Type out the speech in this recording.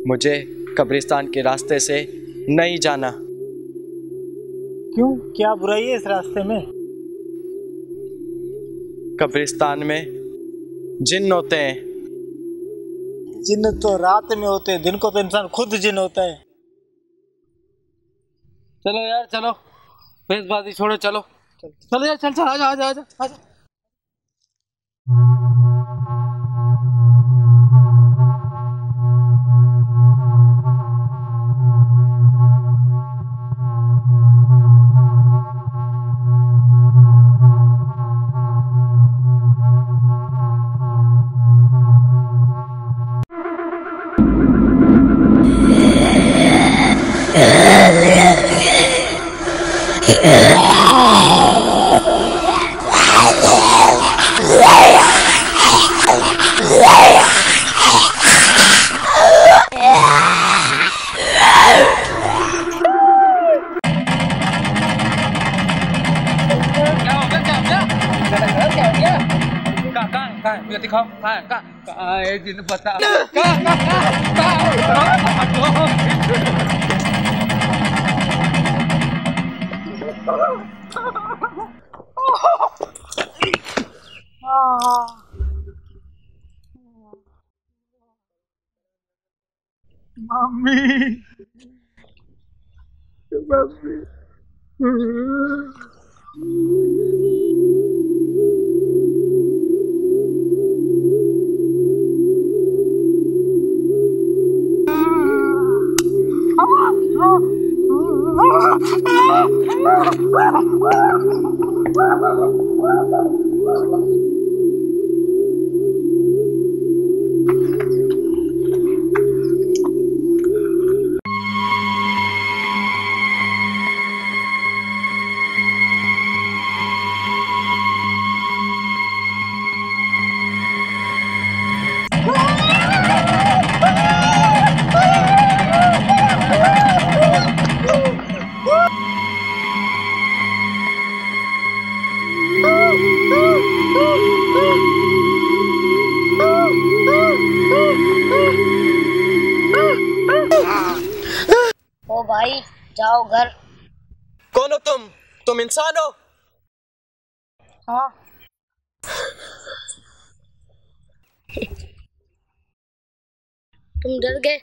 मुझे कब्रिस्तान के रास्ते से नहीं जाना। क्यों, क्या बुराई है इस रास्ते में? कब्रिस्तान में जिन्न होते हैं। जिन्न तो रात में होते हैं, दिन को तो इंसान खुद जिन्न होता है। चलो यार चलो, बेसबाजी छोड़ो, चलो चलो यार, चल चल, आजा आजा आजा आजा। मुझे दिखाओ, कहाँ है जिन बता। Mummy, mummy. ओ भाई, जाओ घर। कौन हो तुम? तुम इंसान हो? हाँ। तुम डर गए?